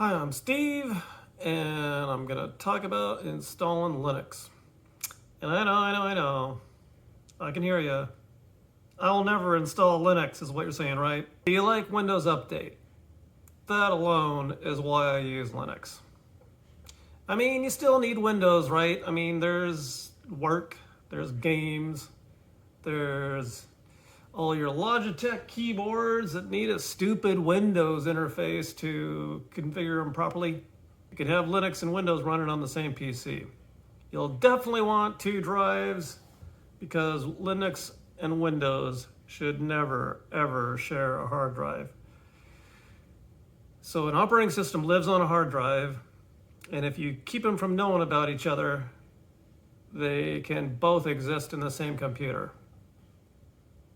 Hi, I'm Steve, and I'm gonna talk about installing Linux. And I know. I can hear you. I will never install Linux, is what you're saying, right? Do you like Windows Update? That alone is why I use Linux. I mean, you still need Windows, right? I mean, there's work, there's games, there's all your Logitech keyboards that need a stupid Windows interface to configure them properly. You can have Linux and Windows running on the same PC. You'll definitely want two drives because Linux and Windows should never ever share a hard drive. So an operating system lives on a hard drive, and if you keep them from knowing about each other, they can both exist in the same computer.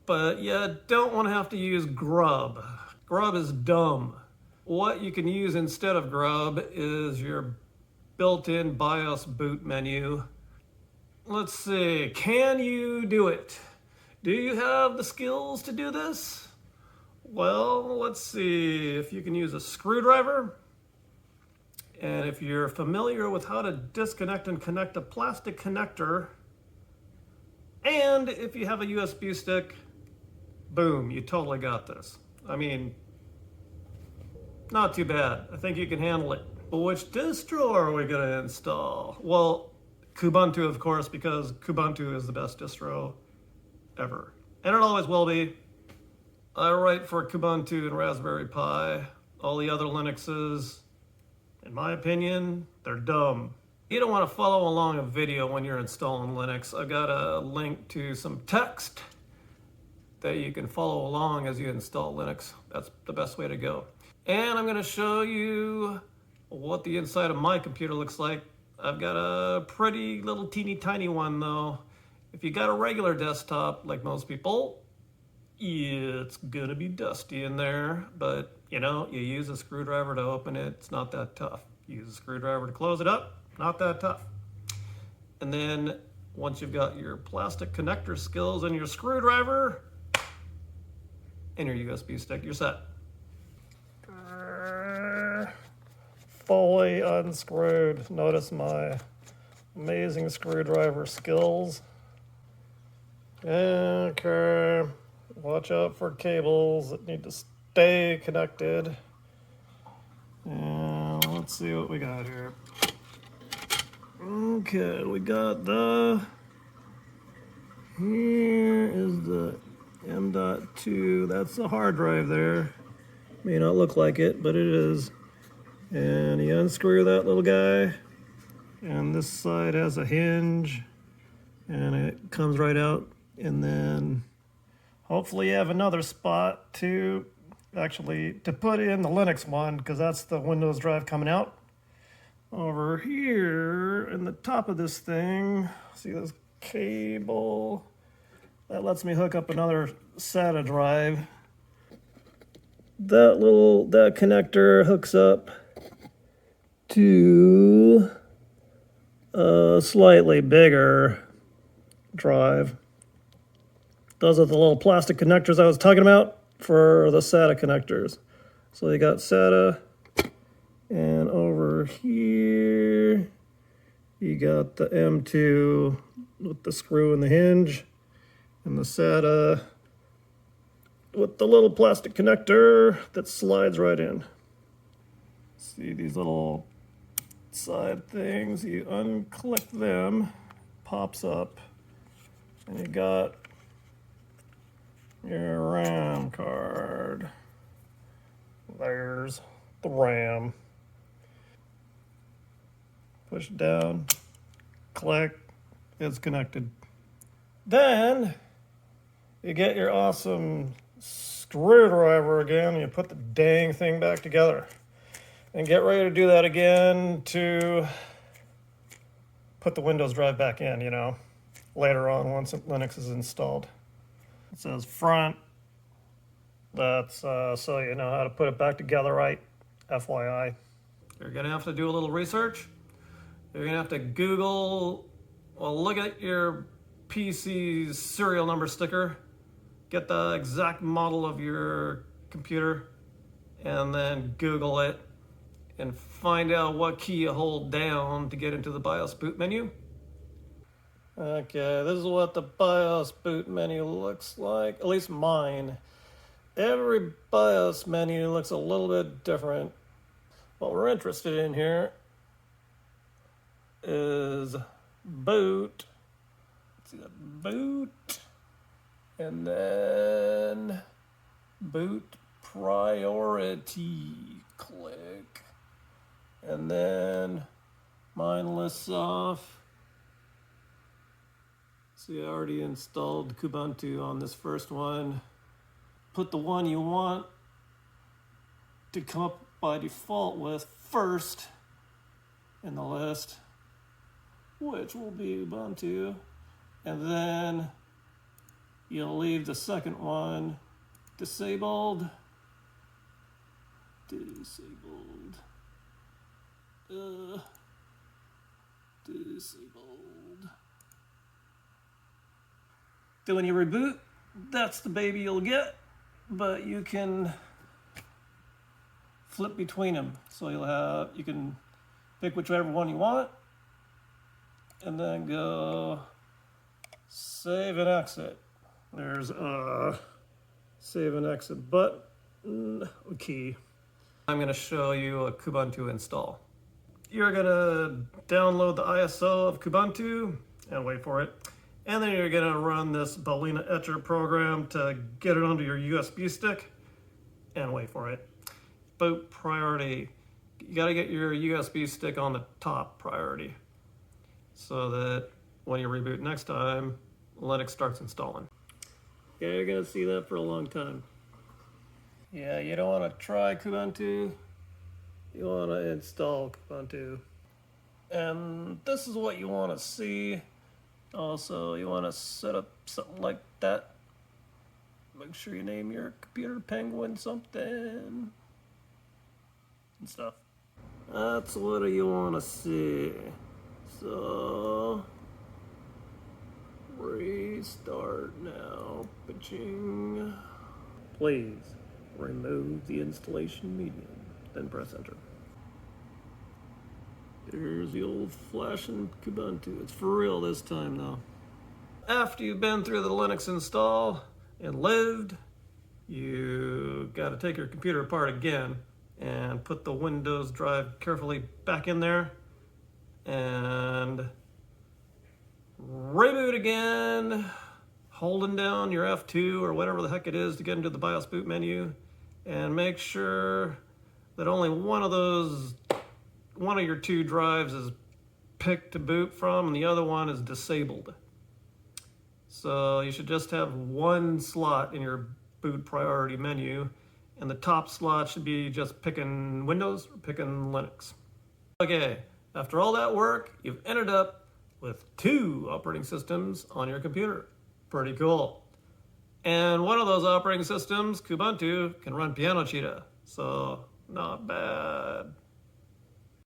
But you don't want to have to use Grub. Grub is dumb. What you can use instead of Grub is your built-in BIOS boot menu. Let's see, can you do it? Do you have the skills to do this? Well, let's see if you can use a screwdriver. And if you're familiar with how to disconnect and connect a plastic connector, and if you have a USB stick, boom, you totally got this. I mean, not too bad. I think you can handle it. But which distro are we going to install? Well, Kubuntu, of course, because Kubuntu is the best distro ever. And it always will be. I write for Kubuntu and Raspberry Pi. All the other Linuxes, in my opinion, they're dumb. You don't want to follow along a video when you're installing Linux. I've got a link to some text that you can follow along as you install Linux. That's the best way to go. And I'm going to show you what the inside of my computer looks like. I've got a pretty little teeny tiny one though. If you got a regular desktop like most people, it's going to be dusty in there, but you know, you use a screwdriver to open it, it's not that tough. Use a screwdriver to close it up, not that tough. And then once you've got your plastic connector skills and your screwdriver and your USB stick, you're set. Fully unscrewed. Notice my amazing screwdriver skills. Okay. Watch out for cables that need to stay connected. And let's see what we got here. Okay, we got here is the M.2. That's the hard drive there. May not look like it, but it is. And you unscrew that little guy, and this side has a hinge, and it comes right out. And then hopefully you have another spot to put in the Linux one, because that's the Windows drive coming out. Over here in the top of this thing, see this cable? That lets me hook up another SATA drive. That connector hooks up to a slightly bigger drive. Those are the little plastic connectors I was talking about for the SATA connectors. So you got SATA, and over here you got the M2 with the screw and the hinge, and the SATA with the little plastic connector that slides right in. See these little side things, you unclick them, pops up, and you got your RAM card. There's the RAM. Push it down, click, it's connected. Then you get your awesome screwdriver again, and you put the dang thing back together. And get ready to do that again to put the Windows drive back in, you know, later on once Linux is installed. It says front. That's so you know how to put it back together right, FYI. You're going to have to do a little research. You're going to have to Google, well, look at your PC's serial number sticker, get the exact model of your computer, and then Google it. and find out what key you hold down to get into the BIOS boot menu. Okay, this is what the BIOS boot menu looks like, at least mine. Every BIOS menu looks a little bit different. What we're interested in here is boot. Let's see, boot, and then boot priority. Click, and then mine lists off. See, I already installed Kubuntu on this first one. Put the one you want to come up by default with first in the list, which will be Ubuntu, and then you'll leave the second one disabled. Disabled. Then when you reboot, that's the baby you'll get, but you can flip between them. So you can pick whichever one you want, and then go save and exit. There's a save and exit button key. I'm going to show you a Kubuntu install. You're going to download the ISO of Kubuntu and wait for it. And then you're going to run this Balena Etcher program to get it onto your USB stick and wait for it. Boot priority. You got to get your USB stick on the top priority so that when you reboot next time, Linux starts installing. Okay, you're going to see that for a long time. Yeah, you don't want to try Kubuntu. You want to install Kubuntu. And this is what you want to see. Also, you want to set up something like that. Make sure you name your computer Penguin something and stuff. That's what you want to see. So, restart now. Pitching. Please remove the installation medium, then press enter. Here's the old flashing Kubuntu. It's for real this time though. After you've been through the Linux install and lived, you got to take your computer apart again and put the Windows drive carefully back in there and reboot again, holding down your F2 or whatever the heck it is to get into the BIOS boot menu, and make sure that only one of your two drives is picked to boot from and the other one is disabled. So you should just have one slot in your boot priority menu, and the top slot should be just picking Windows or picking Linux. Okay, after all that work, you've ended up with 2 operating systems on your computer. Pretty cool. And one of those operating systems, Kubuntu, can run Piano Cheetah, so not bad.